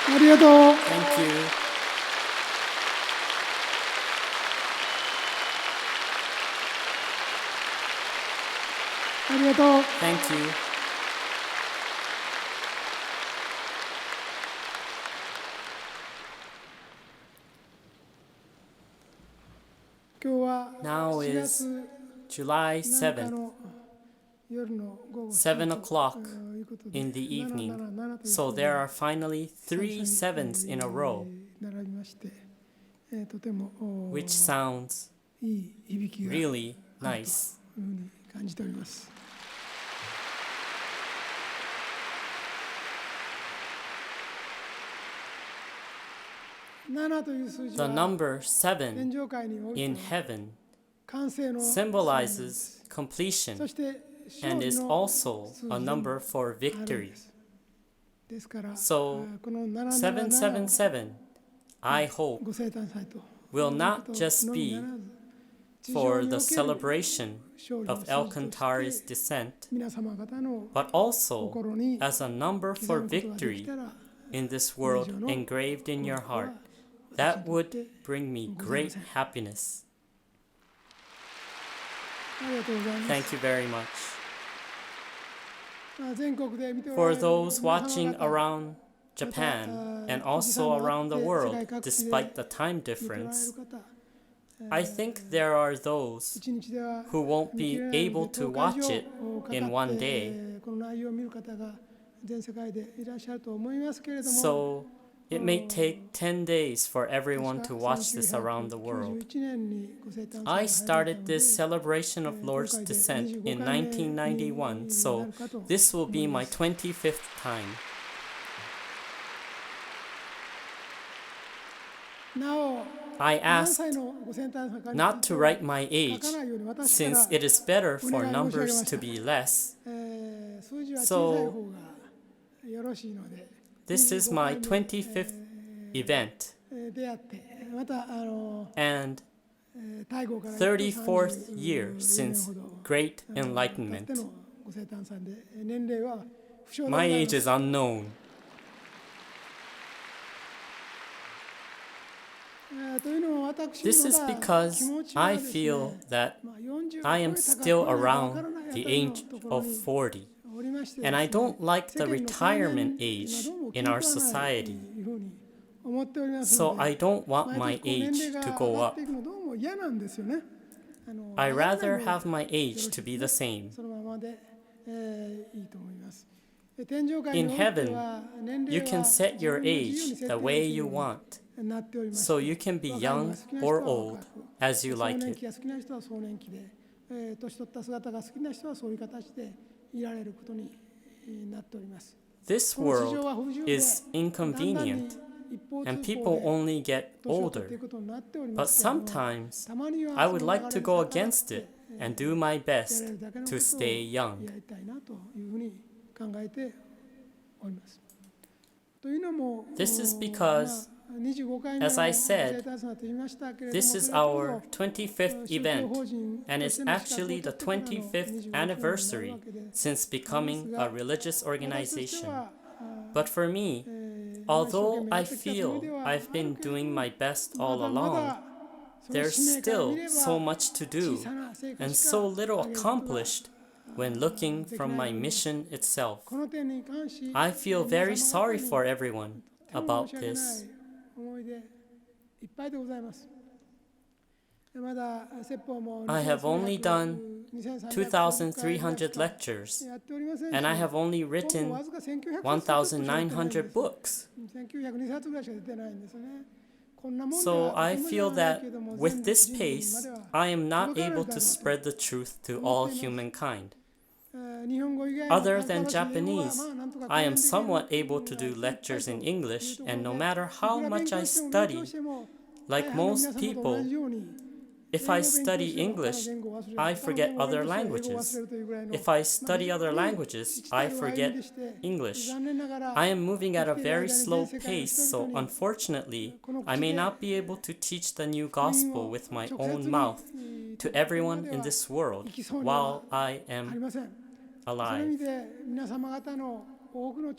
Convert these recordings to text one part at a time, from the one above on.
ありがとう。 Thank you. ありがとう。 Thank you. 今日は Now 4 is 月 July 7日 7th, の夜の午後7 7 o'clock ということで in the evening. 777という So 数字 there が are finally 3 sevens in a row, 並びまして、とても which sounds いい響きが really あると nice. いうふうに感じております。7という数字 The は number 天 7上界において in は heaven 完成の数字 symbolizes そ completion して勝 and 利 is の also 数字で a も number for あるんで victory. す。ですから、 So この777 777, I hope, ご生誕祭と will いう not こと just のみ be ならず、地 for 上に the おける celebration 勝利の of 数字 Alcantara's として descent, 皆様方の but also 心に as a number 刻 for むことができ victory たら in this これ以 world 上の engraved in 幸 your 福は heart. 私 That にとっ would て bring me ございま great せん。 happiness. ありがとうございま Thank す。 you very much. 全国で見ておら For れる those 皆様 watching 方 around Japan and also around the world, despite the time 見ておられ difference, る方、 I think there are those 一日では who won't 見切 be れない able ので to 10日 watch 以 it 上かか in って one day, この内容を見る方が全世界でいらっしゃると思いますけれども、 so it may take 10 days for everyone to watch this around the world. 1991年にご生誕祭が I 始まった started ので this celebration of Lord's 今回で descent 25 in 回目に 1991, so なるかと this will 思 be いま my す。 25th time. なお、 I 何 asked 歳のご生誕祭かに not ついて to は write my 書 age, かないように私から since it is better お for 願い申し上げ numbers ました to be less. 数字は小さい So 方がよろしいので、 this is 25 my 回目 25th event 出会って、またand 大号から 34th year 34 since 年ほど Great 経って Enlightenment. のご生誕さんで、年齢は不詳でござ My いま age す。 is unknown. というのは私 This is まだ because 気持ちは I ですね、feel that 40 I am を超えたか still 超えないかわ around からないあた the りの age ところ of に 40, おりまして and I ですね、 don't like 世 the 間の定 retirement 年 age どうも気 in に our 食わないと society. いうふうに思っておりますの So で、 I don't want 毎 my 年こう年 age 齢が to 上 go がっ up. ていくのどうも嫌なんですよね。I 上がらない rather の have my よ age ろし to い be です the ね。 same. そのままで、いいと思います。天上界 In において heaven, は年 you 齢 can は set 自 your 分の自由に age 設 the 定 way できる you よう want, になっておりまし so て、 you can be 若いの young が好きな人 or は old 若く、 as you 壮 like 年 it. 期が好きな人は壮年期で、年取った姿が好きな人はそういう形でいられることになっております。 This この地上 world は不自由で is だんだんに inconvenient, 一方 and 通 people 行で only get 年を取ってい older. くことになっておりま But すけれども、 sometimes たまには I そ would の like 流 to れに go 逆らっ against て it and do my や best れるだけのこ to とを stay young. やりたいなというふうに考えております。というのも、 This is because, 25回目の as I ご said, 生誕祭と言いましたけれども、 this is それはちょう our ど 25th 宗教 event, 法人 and と it's しての資格を actually 取 the ってからの 25th 25回目になる anniversary わけで since あります becoming が、 a religious 私として organization. は But for me, まあ一生懸 although 命や I ってきたつもり feel では I've been あるけれど doing も、 my best ま all だま along, だその there's 使命から見 still れ so ば much to 小 do さな成果 and しか so 上 little げることが accomplished when looking でき from ない my ので、 mission itself. この点に関し I feel 皆 very 様方 sorry に for everyone とても about 申し訳ない this. 思いでいっぱいでございます。まだ説法も I have only done 2300 lectures, やっておりませんし、 and I have only ほぼ written わずか1900冊しか出てないんです。 1,900 books. 1902冊ぐらいしか出てないんですよね。こんなもんで So は I とてもじゃ feel ない that けども、 with 全 this 人類ま pace, では I am not 届かない able だろ to うと spread the truth to all humankind. 日本語以外の Other than 新しい英語は Japanese, まあなんとか I am 講演できる somewhat able to という do のがいっぱい lectures in という English, ところ and no で、 matter い how くら much 勉 I 強しても勉強 study, しても like 大半の most 皆様と同 people, じように if I study English, I forget other languages. If I study other languages, I forget English. I am moving at a very slow pace, so unfortunately, I may not be able to teach the new gospel with my own mouth to everyone in this world while I am その意味 alive. で皆様方の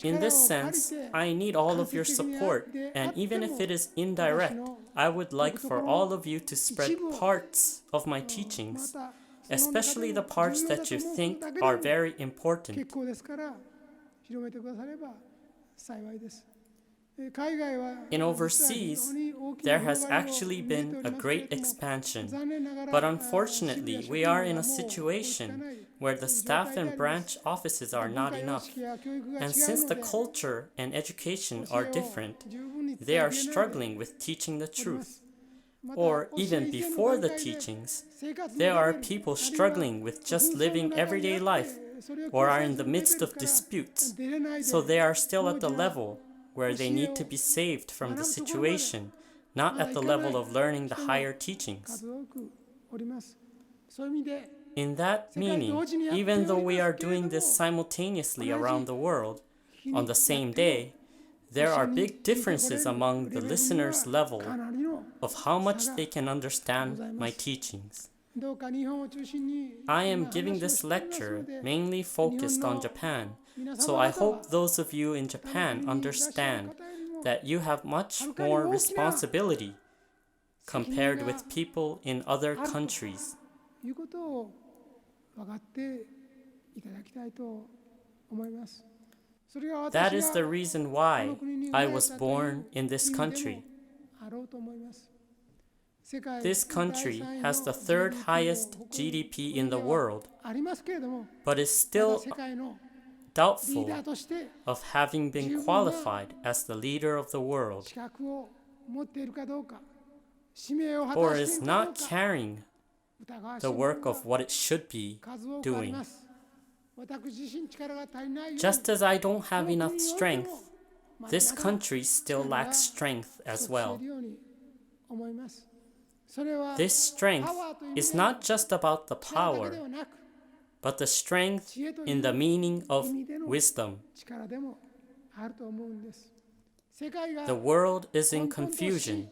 In this sense, I need all of your support, and even if it is indirect, I would like for all of you to spread parts of my teachings, especially the parts that you think are very important. 結構ですから広めてくだされば幸いです。 In overseas, there has actually been a great expansion, but unfortunately, we are in a situation where the staff and branch offices are not enough, and since the culture and education are different, they are struggling with teaching the truth. Or even before the teachings, there are people struggling with just living everyday life, or are in the midst of disputes, so they are still at the level where they need to be saved from the situation, not at the level of learning the higher teachings. In that meaning, even though we are doing this simultaneously around the world, on the same day, there are big differences among the listeners' level of how much they can understand my teachings. I am giving this lecture mainly focused on Japan, so I hope those of you in Japan understand that you have much more responsibility compared with people in other countries. That is the reason why I was born in this country. This country has the third highest GDP in the world, but is still doubtful of having been qualified as the leader of the world, or is not carrying the work of what it should be doing. Just as I don't have enough strength, this country still lacks strength as well. This strength is not just about the power, but the strength in the meaning of wisdom. The world is in confusion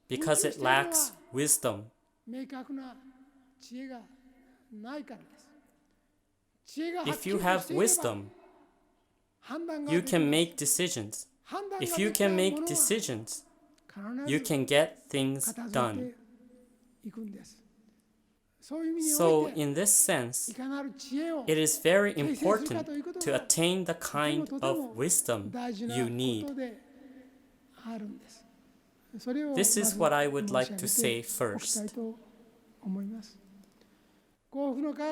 because it lacks wisdom. If you have wisdom, you can make decisions. If you can make decisions, you can get things done. So, in this sense, it is very important to attain the kind of wisdom you need. This is what I would like to say first.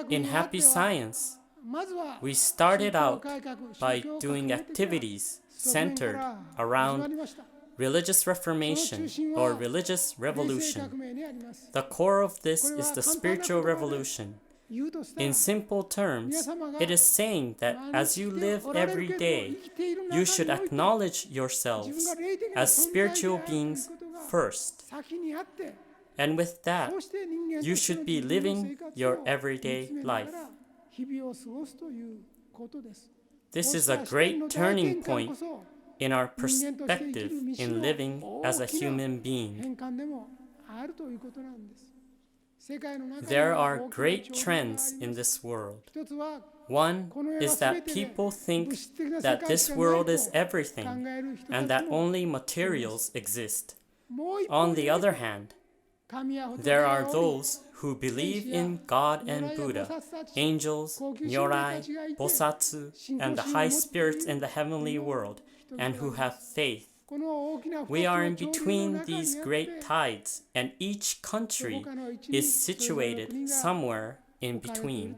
In Happy Science, we started out by doing activities centered around religious reformation or religious revolution. The core of this is the spiritual revolution. In simple terms, it is saying that as you live every day, you should acknowledge yourselves as spiritual beings first. And with that, you should be living your everyday life. This is a great turning point in our perspective in living as a human being. There are great trends in this world. One is that people think that this world is everything and that only materials exist. On the other hand, there are those who believe in God and Buddha, angels, Nyorai, Bosatsu, and the high spirits in the heavenly world, and who have faith. We are in between these great tides, and each country is situated somewhere in between.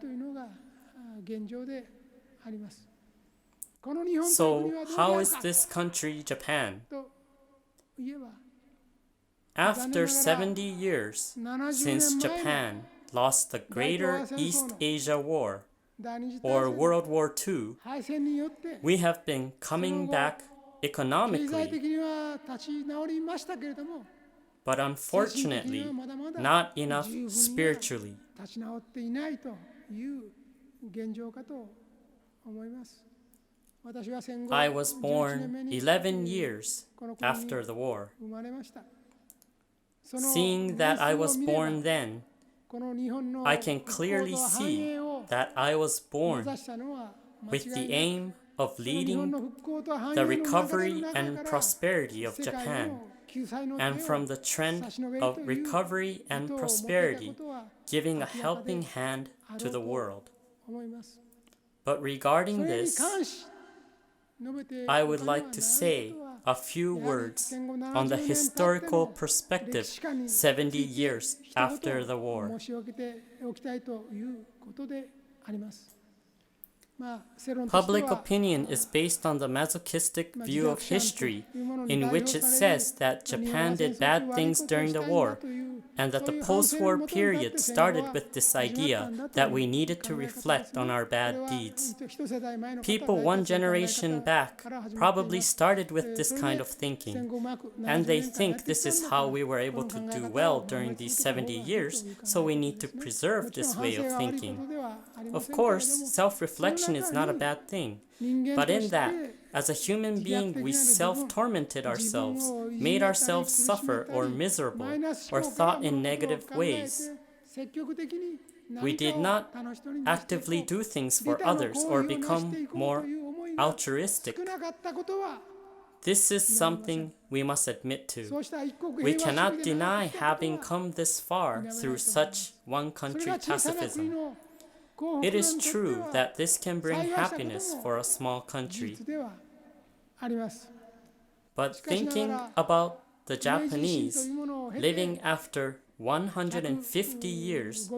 So, how is this country Japan? After 70 years since Japan lost the Greater East Asia War, or World War II, we have been coming back economically, but unfortunately not enough spiritually. I was born 11 years after the war. Seeing that I was born then, I can clearly see that I was born with the aim of leading the recovery and prosperity of Japan, and from the trend of recovery and prosperity, giving a helping hand to the world. But regarding this, I would like to say a few words on the historical perspective 70 years after the war. Public opinion is based on the masochistic view of history, in which it says that Japan did bad things during the war, and that the post-war period started with this idea that we needed to reflect on our bad deeds. People one generation back probably started with this kind of thinking, and they think this is how we were able to do well during these 70 years, so we need to preserve this way of thinking. Of course, self-reflection is not a bad thing, but in that, as a human being, we self-tormented ourselves, made ourselves suffer or miserable, or thought in negative ways. We did not actively do things for others or become more altruistic. This is something we must admit to. We cannot deny having come this far through such one-country pacifism. It is true that this can bring happiness for a small country. But thinking about the Japanese living after 150 years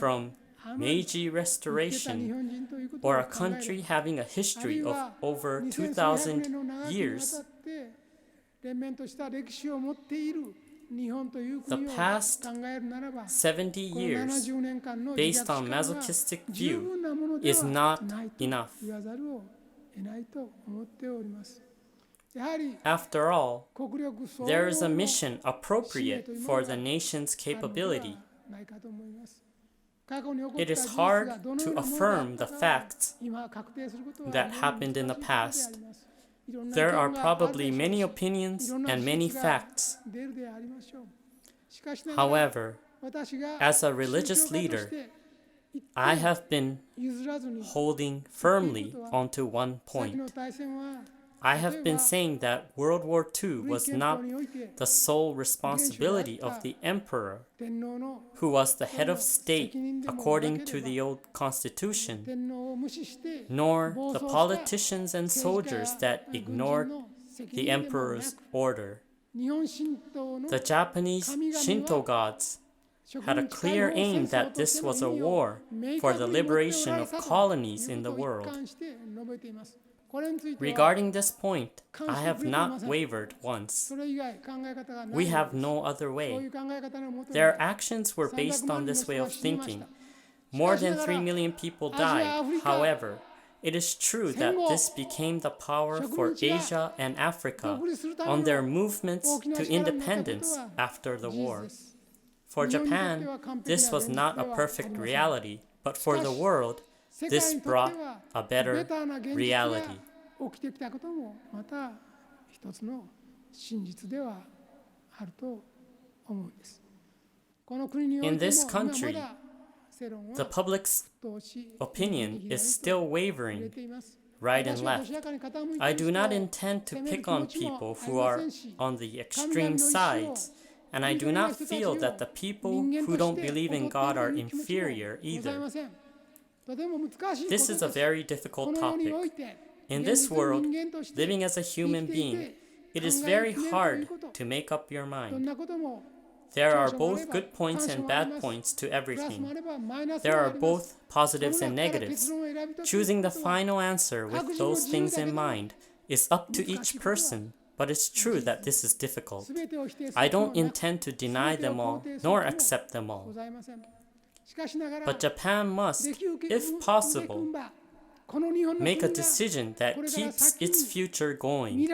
from Meiji Restoration, or a country having a history of over 2,000 years, the past 70 years, based on masochistic view, is not enough. After all, there is a mission appropriate for the nation's capability. It is hard to affirm the facts that happened in the past. There are probably many opinions and many facts. However, as a religious leader, I have been holding firmly onto one point. I have been saying that World War II was not the sole responsibility of the emperor, who was the head of state according to the old constitution, nor the politicians and soldiers that ignored the emperor's order. The Japanese Shinto gods had a clear aim that this was a war for the liberation of colonies in the world. Regarding this point, I have not wavered once. We have no other way. Their actions were based on this way of thinking. More than 3 million people died. However, it is true that this became the power for Asia and Africa on their movements to independence after the war. For Japan, this was not a perfect reality, but for the world, this brought a better reality. In this country, the public's opinion is still wavering right and left. I do not intend to pick on people who are on the extreme sides, and I do not feel that the people who don't believe in God are inferior either. This is a very difficult topic. In this world, living as a human being, it is very hard to make up your mind. There are both good points and bad points to everything. There are both positives and negatives. Choosing the final answer with those things in mind is up to each person, but it's true that this is difficult. I don't intend to deny them all, nor accept them all. But Japan must, if possible, make a decision that keeps its future going.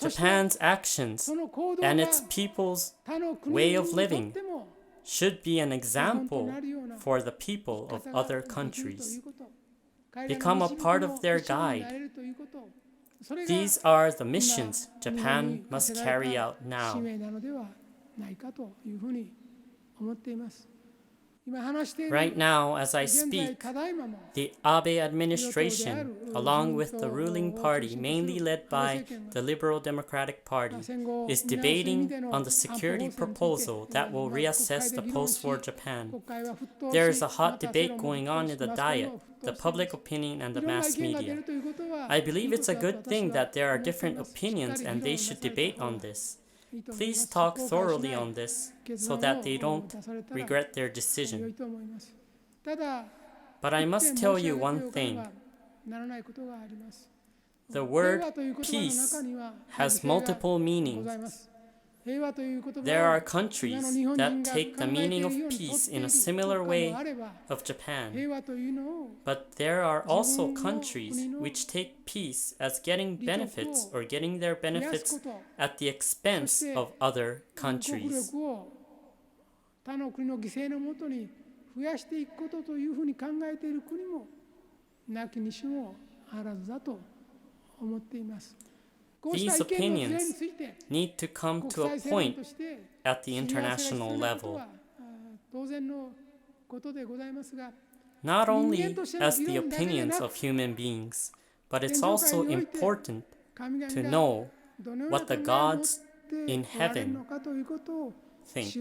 Japan's actions and its people's way of living should be an example for the people of other countries. Become a part of their guide. These are the missions Japan must carry out now. Right now, as I speak, the Abe administration, along with the ruling party, mainly led by the Liberal Democratic Party, is debating on the security proposal that will reassess the post-war Japan. There is a hot debate going on in the Diet, the public opinion, and the mass media. I believe it's a good thing that there are different opinions and they should debate on this. Please talk thoroughly on this so that they don't regret their decision. But I must tell you one thing. The word peace has multiple meanings. There are countries that take the meaning of peace in a similar way of Japan. But there are also countries which take peace as getting benefits or getting their benefits at the expense of other countries. 他の国の犠牲のもとに増やしていくことというふうに考えている国もなきにしもあらずだと思っています。These opinions need to come to a point at the international level. Not only as the opinions of human beings, but it's also important to know what the gods in heaven think.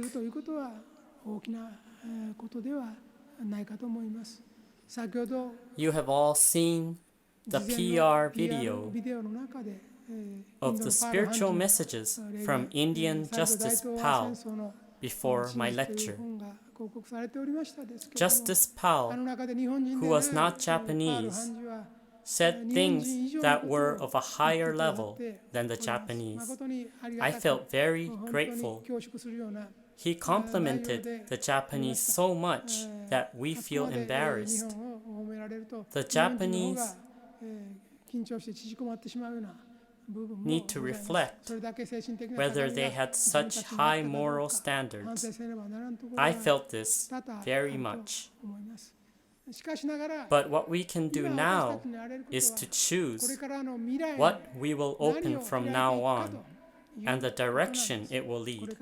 You have all seen the PR video of the spiritual messages from Indian Justice Pal before my lecture. Justice Pal, who was not Japanese, said things that were of a higher level than the Japanese. I felt very grateful. He complimented the Japanese so much that we feel embarrassed. The Japanese need to reflect whether they had such high moral standards. I felt this very much. But what we can do now is to choose what we will open from now on and the direction it will lead.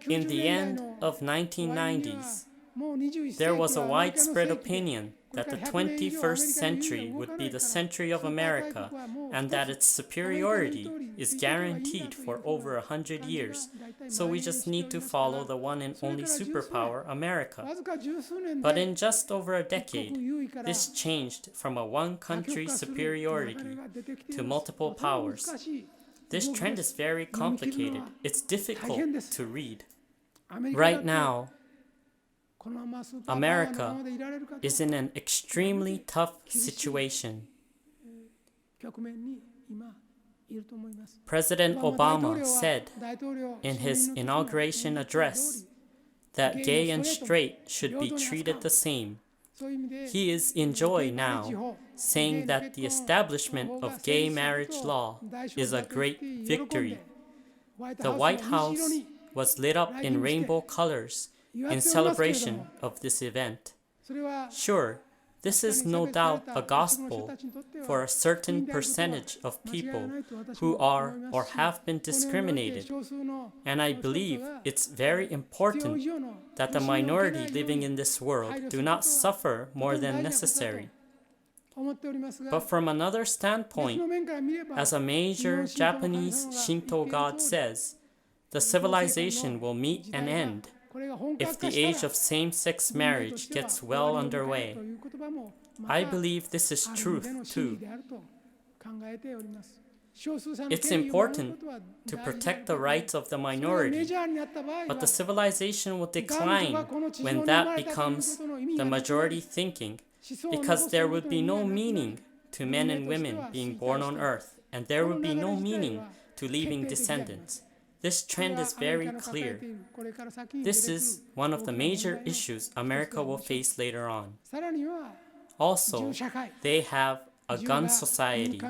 In the end of 1990s, there was a widespread opinion that the 21st century would be the century of America and that its superiority is guaranteed for over 100 years, so we just need to follow the one and only superpower, America. But in just over a decade, this changed from a one-country superiority to multiple powers. This trend is very complicated. It's difficult to read. Right now, America is in an extremely tough situation. President Obama said in his inauguration address that gay and straight should be treated the same. He is in joy now, saying that the establishment of gay marriage law is a great victory. The White House was lit up in rainbow colors in celebration of this event. Sure, this is no doubt a gospel for a certain percentage of people who are or have been discriminated, and I believe it's very important that the minority living in this world do not suffer more than necessary. But from another standpoint, as a major Japanese Shinto god says, the civilization will meet an end if the age of same-sex marriage gets well underway. I believe this is truth too. It's important to protect the rights of the minority, but the civilization will decline when that becomes the majority thinking, because there would be no meaning to men and women being born on earth, and there would be no meaning to leaving descendants. This trend is very clear. This is one of the major issues America will face later on. Also, they have a gun society.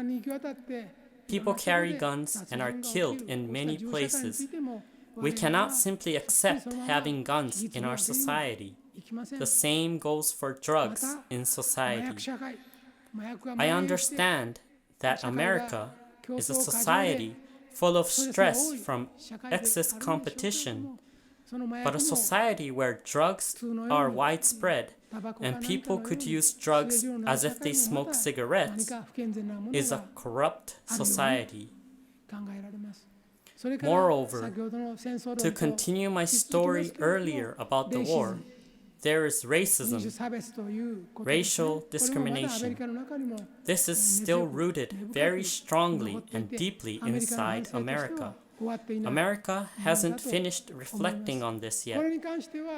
People carry guns and are killed in many places. We cannot simply accept having guns in our society. The same goes for drugs in society. I understand that America is a society full of stress from excess competition, but a society where drugs are widespread and people could use drugs as if they smoke cigarettes is a corrupt society. Moreover, to continue my story earlier about the war, there is racism, racial discrimination. This is still rooted very strongly and deeply inside America. America hasn't finished reflecting on this yet.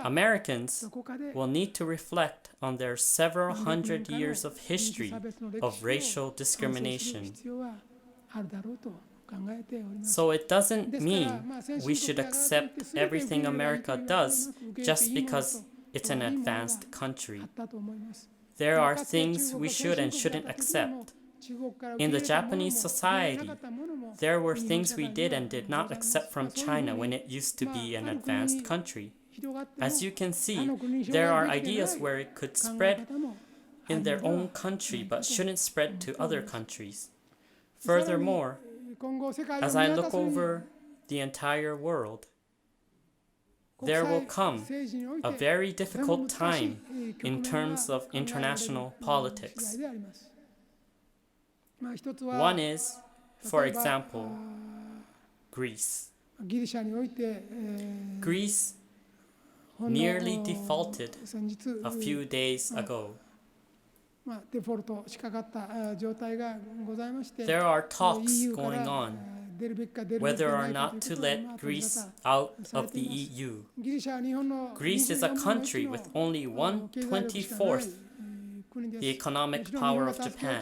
Americans will need to reflect on their several hundred years of history of racial discrimination. So it doesn't mean we should accept everything America does just because it's an advanced country. There are things we should and shouldn't accept. In the Japanese society, there were things we did and did not accept from China when it used to be an advanced country. As you can see, there are ideas where it could spread in their own country but shouldn't spread to other countries. Furthermore, as I look over the entire world, there will come a very difficult time in terms of international politics. One is, for example, Greece. Greece nearly defaulted a few days ago. There are talks going on whether or not to let Greece out of the EU. Greece is a country with only 1/24th the economic power of Japan.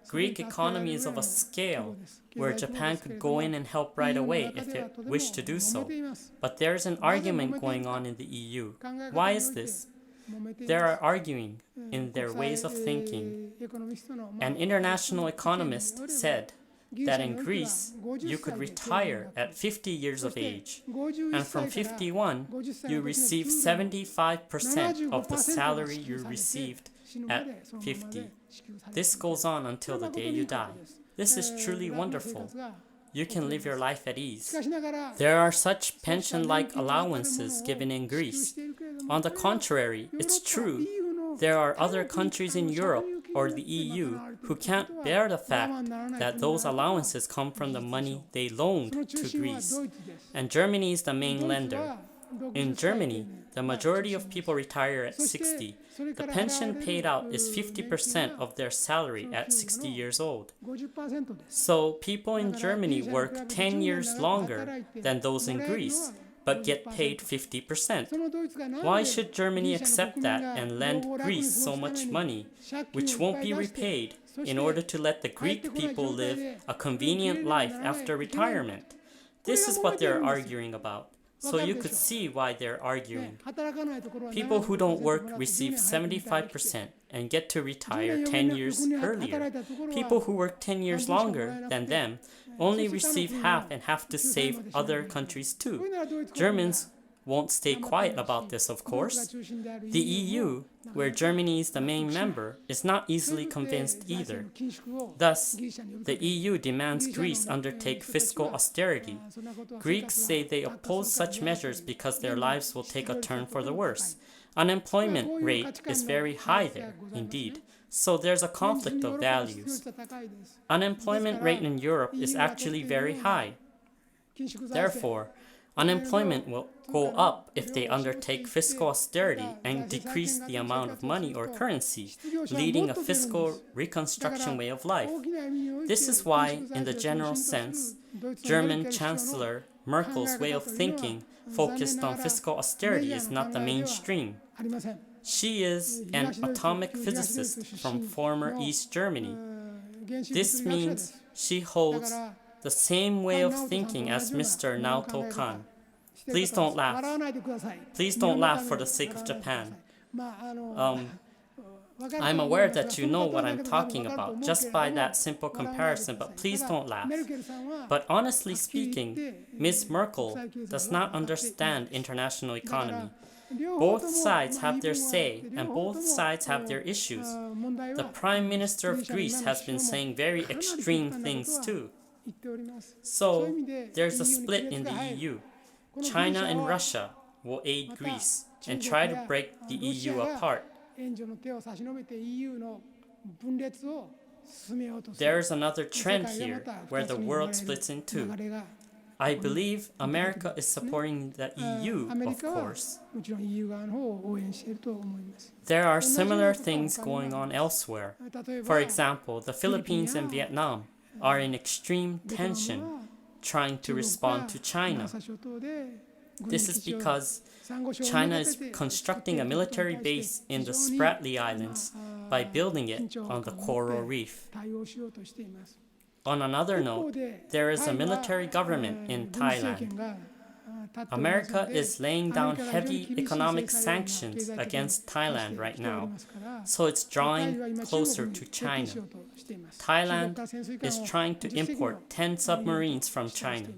Greek economy is of a scale where Japan could go in and help right away if it wished to do so. But there's an argument going on in the EU. Why is this? They are arguing in their ways of thinking. An international economist said that in Greece, you could retire at 50 years of age, and from 51, you receive 75% of the salary you received at 50. This goes on until the day you die. This is truly wonderful. You can live your life at ease. There are such pension-like allowances given in Greece. On the contrary, it's true, there are other countries in Europe or the EU who can't bear the fact that those allowances come from the money they loaned to Greece. And Germany is the main lender. In Germany, the majority of people retire at 60. The pension paid out is 50% of their salary at 60 years old. So people in Germany work 10 years longer than those in Greece, but get paid 50%. Why should Germany accept that and lend Greece so much money, which won't be repaid, in order to let the Greek people live a convenient life after retirement? This is what they're arguing about. So you could see why they're arguing. People who don't work receive 75% and get to retire 10 years earlier. People who work 10 years longer than them only receive half and have to save other countries too. Germans won't stay quiet about this, of course. The EU, where Germany is the main member, is not easily convinced either. Thus, the EU demands Greece undertake fiscal austerity. Greeks say they oppose such measures because their lives will take a turn for the worse. Unemployment rate is very high there, indeed. So there's a conflict of values. Unemployment rate in Europe is actually very high. Therefore, unemployment will go up if they undertake fiscal austerity and decrease the amount of money or currency, leading a fiscal reconstruction way of life. This is why, in the general sense, German Chancellor Merkel's way of thinking focused on fiscal austerity is not the mainstream. She is an atomic physicist from former East Germany. This means she holds the same way of thinking as Mr. Naoto Kan. Please don't laugh. Please don't laugh for the sake of Japan. I'm aware that you know what I'm talking about just by that simple comparison, but please don't laugh. But honestly speaking, Ms. Merkel does not understand international economy. Both sides have their say, and both sides have their issues. The Prime Minister of Greece has been saying very extreme things too. 言っております。 So there's a split in the EU. China and Russia will aid Greece and try to break the EU apart. 援助の手を差し伸べて EU の分裂を進めようとする。 There's another trend here where the world splits in two. I believe America is supporting the EU, of course. There are similar things going on elsewhere. For example, the Philippines and Vietnam are in extreme tension, trying to respond to China. This is because China is constructing a military base in the Spratly Islands by building it on the coral reef. On another note, there is a military government in Thailand. America is laying down heavy economic sanctions against Thailand right now, so it's drawing closer to China. Thailand is trying to import 10 submarines from China.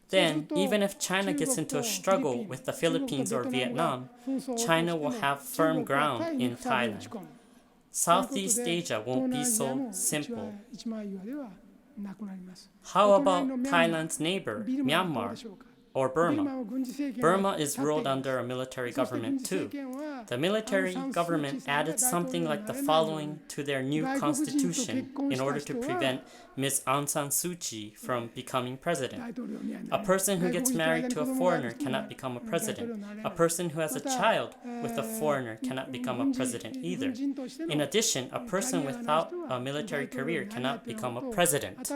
Then, even if China gets into a struggle with the Philippines or Vietnam, China will have firm ground in Thailand. Southeast Asia won't be so simple. How about Thailand's neighbor, Myanmar, or Burma? Burma is ruled under a military government too. The military government added something like the following to their new constitution in order to prevent Ms. Aung San Suu Kyi from becoming president. A person who gets married to a foreigner cannot become a president. A person who has a child with a foreigner cannot become a president either. In addition, a person without a military career cannot become a president.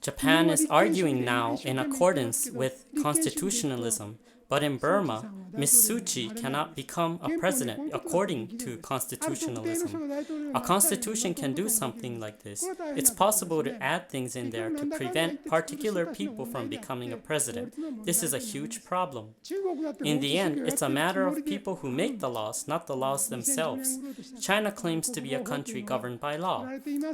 Japan is arguing now in accordance with constitutionalism, but in Burma, Ms. Suu Kyi cannot become a president according to constitutionalism. A constitution can do something like this. It's possible to add things in there to prevent particular people from becoming a president. This is a huge problem. In the end, it's a matter of people who make the laws, not the laws themselves. China claims to be a country governed by law.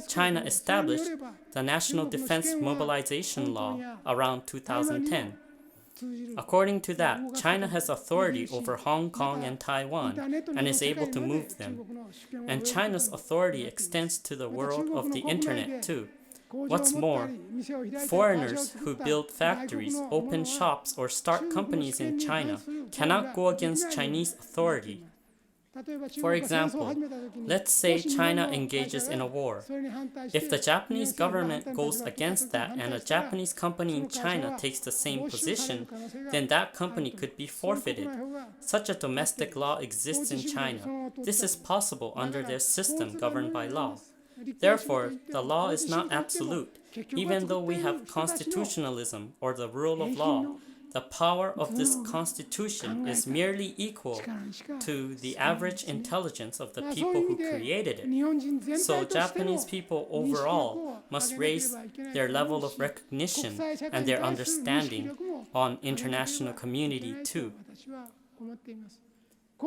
China established the National Defense Mobilization Law around 2010. According to that, China has authority over Hong Kong and Taiwan and is able to move them. And China's authority extends to the world of the internet too. What's more, foreigners who build factories, open shops, or start companies in China cannot go against Chinese authority. For example, let's say China engages in a war. If the Japanese government goes against that and a Japanese company in China takes the same position, then that company could be forfeited. Such a domestic law exists in China. This is possible under their system governed by law. Therefore, the law is not absolute. Even though we have constitutionalism or the rule of law, the power of this constitution is merely equal to the average intelligence of the people who created it. So Japanese people overall must raise their level of recognition and their understanding on international community too.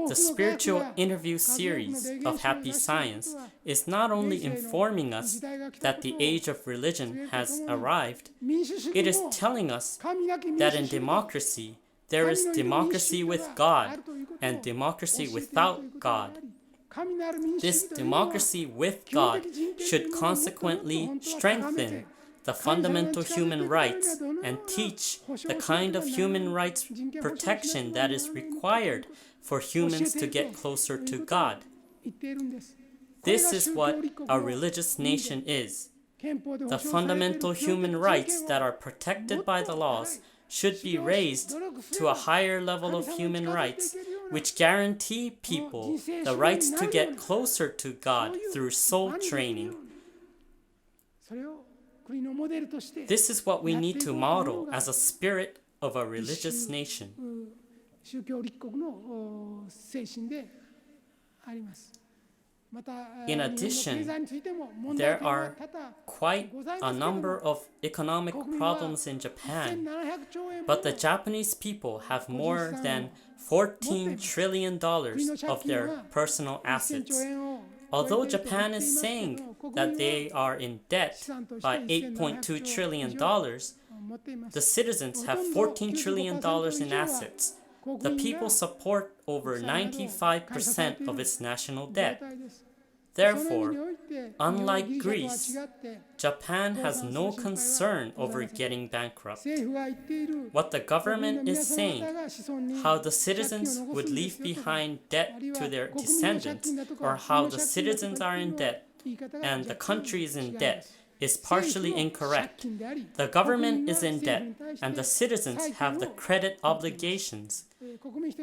The spiritual interview series of Happy Science is not only informing us that the age of religion has arrived, it is telling us that in democracy, there is democracy with God and democracy without God. This democracy with God should consequently strengthen the fundamental human rights and teach the kind of human rights protection that is required for humans to get closer to God. This is what a religious nation is. The fundamental human rights that are protected by the laws should be raised to a higher level of human rights, which guarantee people the rights to get closer to God through soul training. This is what we need to model as a spirit of a religious nation. In addition, there are quite a number of economic problems in Japan, but the Japanese people have more than $14 trillion of their personal assets. Although Japan is saying that they are in debt by $8.2 trillion, the citizens have $14 trillion in assets. The people support over 95% of its national debt. Therefore, unlike Greece, Japan has no concern over getting bankrupt. What the government is saying, how the citizens would leave behind debt to their descendants, or how the citizens are in debt and the country is in debt, is partially incorrect. The government is in debt and the citizens have the credit obligations.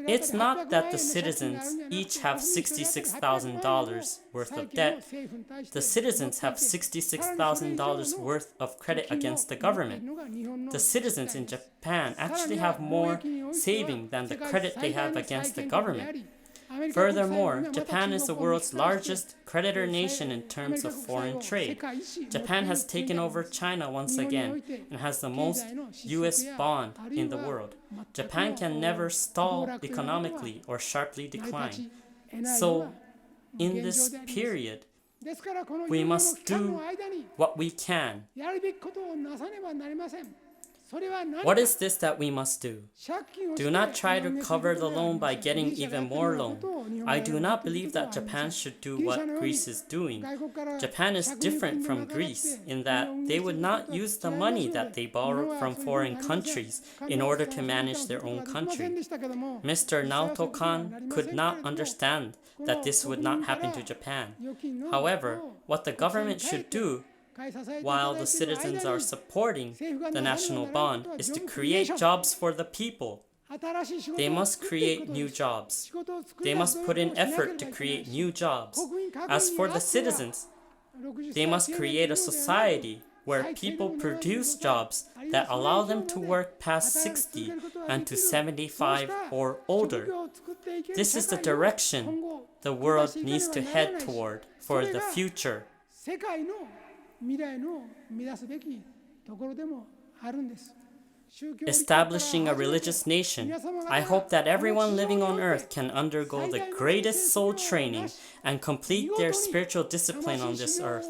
It's not that the citizens each have $66,000 worth of debt. The citizens have $66,000 worth of credit against the government. The citizens in Japan actually have more saving than the credit they have against the government. Furthermore, Japan is the world's largest creditor nation in terms of foreign trade. Japan has taken over China once again and has the most US bond in the world. Japan can never stall economically or sharply decline. So, in this period, we must do what we can. What is this that we must do? Do not try to cover the loan by getting even more loan. I do not believe that Japan should do what Greece is doing. Japan is different from Greece in that they would not use the money that they borrowed from foreign countries in order to manage their own country. Mr. Naoto Kan could not understand that this would not happen to Japan. However, what the government should do while the citizens are supporting the national bond is to create jobs for the people. They must create new jobs. They must put in effort to create new jobs. As for the citizens, they must create a society where people produce jobs that allow them to work past 60 and to 75 or older. This is the direction the world needs to head toward for the future. Establishing a religious nation. I hope that everyone living on earth can undergo the greatest soul training and complete their spiritual discipline on this earth.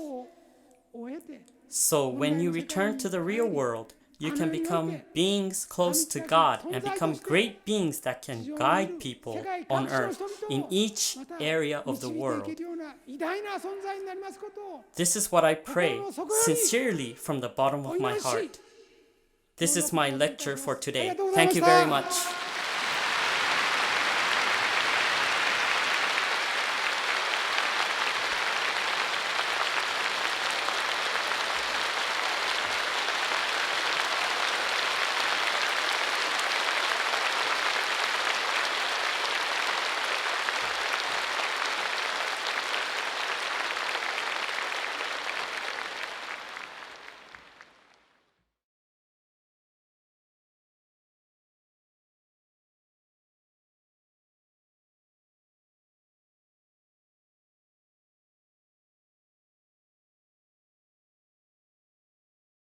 So when you return to the real world, you can become beings close to God and become great beings that can guide people on earth in each area of the world. This is what I pray sincerely from the bottom of my heart. This is my lecture for today. Thank you very much.